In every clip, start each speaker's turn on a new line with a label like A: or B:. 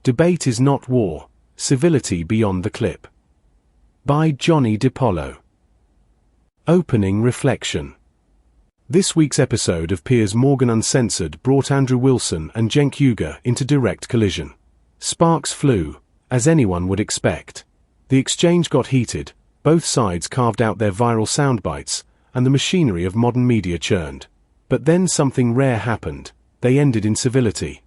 A: Debate is not war, civility beyond the clip. By Johnny DiPolo. Opening reflection. This week's episode of Piers Morgan Uncensored brought Andrew Wilson and Cenk Uygur into direct collision. Sparks flew, as anyone would expect. The exchange got heated, both sides carved out their viral soundbites, and the machinery of modern media churned. But then something rare happened. They ended in civility.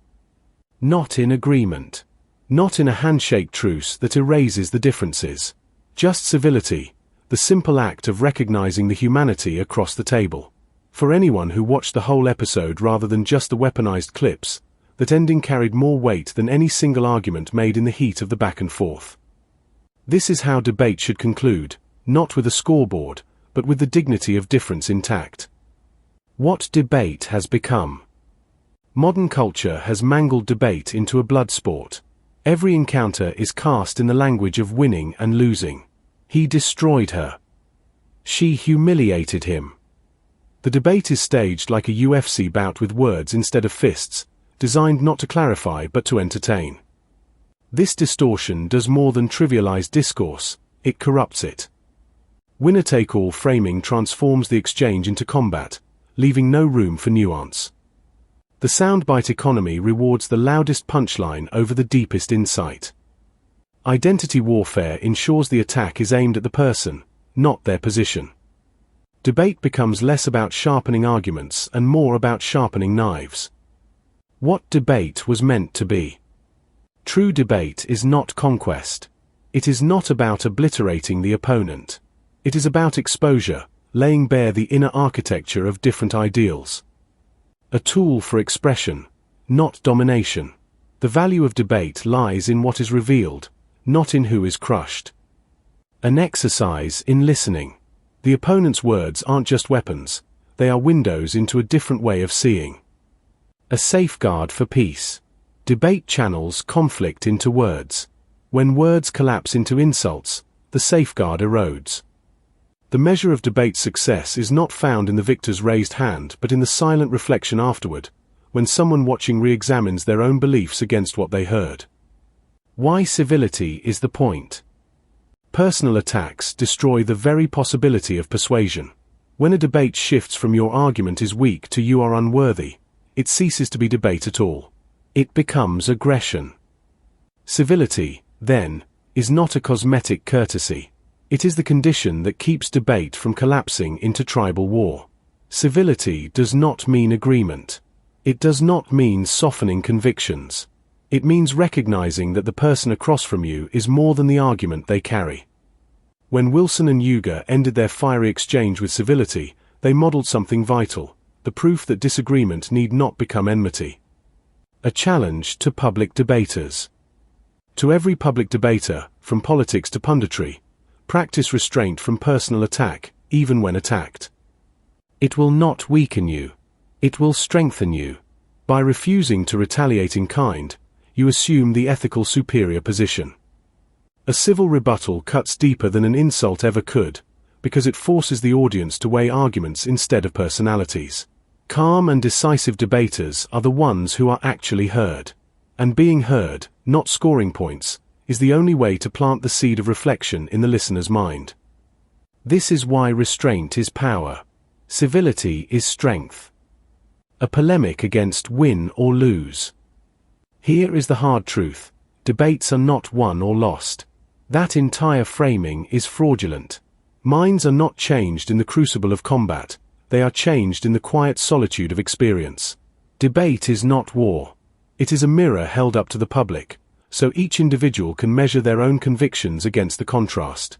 A: Not in agreement. Not in a handshake truce that erases the differences. Just civility, the simple act of recognizing the humanity across the table. For anyone who watched the whole episode rather than just the weaponized clips, that ending carried more weight than any single argument made in the heat of the back and forth. This is how debate should conclude, not with a scoreboard, but with the dignity of difference intact. What debate has become? Modern culture has mangled debate into a blood sport. Every encounter is cast in the language of winning and losing. He destroyed her. She humiliated him. The debate is staged like a UFC bout with words instead of fists, designed not to clarify but to entertain. This distortion does more than trivialize discourse, it corrupts it. Winner-take-all framing transforms the exchange into combat, leaving no room for nuance. The soundbite economy rewards the loudest punchline over the deepest insight. Identity warfare ensures the attack is aimed at the person, not their position. Debate becomes less about sharpening arguments and more about sharpening knives. What debate was meant to be? True debate is not conquest. It is not about obliterating the opponent. It is about exposure, laying bare the inner architecture of different ideals. A tool for expression, not domination. The value of debate lies in what is revealed, not in who is crushed. An exercise in listening. The opponent's words aren't just weapons, they are windows into a different way of seeing. A safeguard for peace. Debate channels conflict into words. When words collapse into insults, the safeguard erodes. The measure of debate success is not found in the victor's raised hand but in the silent reflection afterward, when someone watching re-examines their own beliefs against what they heard. Why civility is the point. Personal attacks destroy the very possibility of persuasion. When a debate shifts from your argument is weak to you are unworthy, it ceases to be debate at all. It becomes aggression. Civility, then, is not a cosmetic courtesy. It is the condition that keeps debate from collapsing into tribal war. Civility does not mean agreement. It does not mean softening convictions. It means recognizing that the person across from you is more than the argument they carry. When Wilson and Uygur ended their fiery exchange with civility, they modeled something vital, the proof that disagreement need not become enmity. A challenge to public debaters. To every public debater, from politics to punditry, practice restraint from personal attack, even when attacked. It will not weaken you. It will strengthen you. By refusing to retaliate in kind, you assume the ethical superior position. A civil rebuttal cuts deeper than an insult ever could, because it forces the audience to weigh arguments instead of personalities. Calm and decisive debaters are the ones who are actually heard. And being heard, not scoring points, is the only way to plant the seed of reflection in the listener's mind. This is why restraint is power. Civility is strength. A polemic against win or lose. Here is the hard truth. Debates are not won or lost. That entire framing is fraudulent. Minds are not changed in the crucible of combat. They are changed in the quiet solitude of experience. Debate is not war. It is a mirror held up to the public, so each individual can measure their own convictions against the contrast.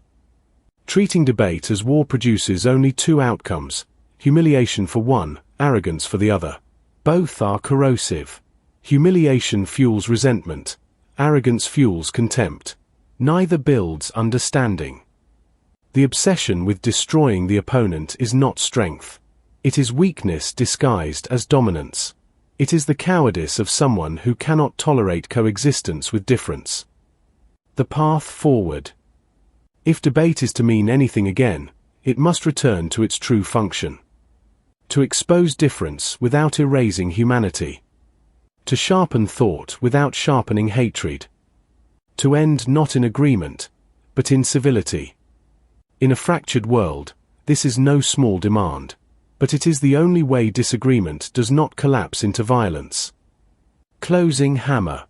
A: Treating debate as war produces only two outcomes: humiliation for one, arrogance for the other. Both are corrosive. Humiliation fuels resentment. Arrogance fuels contempt. Neither builds understanding. The obsession with destroying the opponent is not strength. It is weakness disguised as dominance. It is the cowardice of someone who cannot tolerate coexistence with difference. The path forward. If debate is to mean anything again, it must return to its true function. To expose difference without erasing humanity. To sharpen thought without sharpening hatred. To end not in agreement, but in civility. In a fractured world, this is no small demand, but it is the only way disagreement does not collapse into violence. Closing hammer.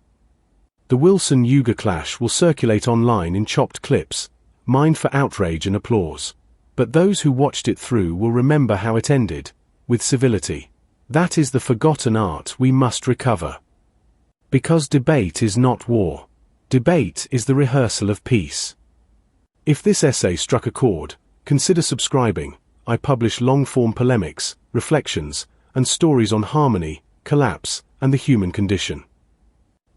A: The Wilson Yuga clash will circulate online in chopped clips, mined for outrage and applause. But those who watched it through will remember how it ended, with civility. That is the forgotten art we must recover. Because debate is not war. Debate is the rehearsal of peace. If this essay struck a chord, consider subscribing. I publish long-form polemics, reflections, and stories on harmony, collapse, and the human condition.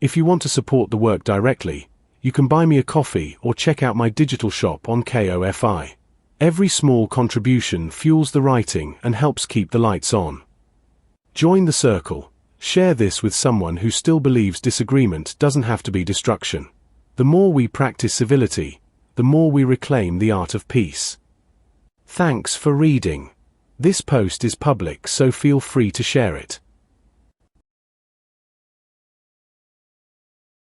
A: If you want to support the work directly, you can buy me a coffee or check out my digital shop on Ko-fi. Every small contribution fuels the writing and helps keep the lights on. Join the circle. Share this with someone who still believes disagreement doesn't have to be destruction. The more we practice civility, the more we reclaim the art of peace. Thanks for reading. This post is public, so feel free to share it.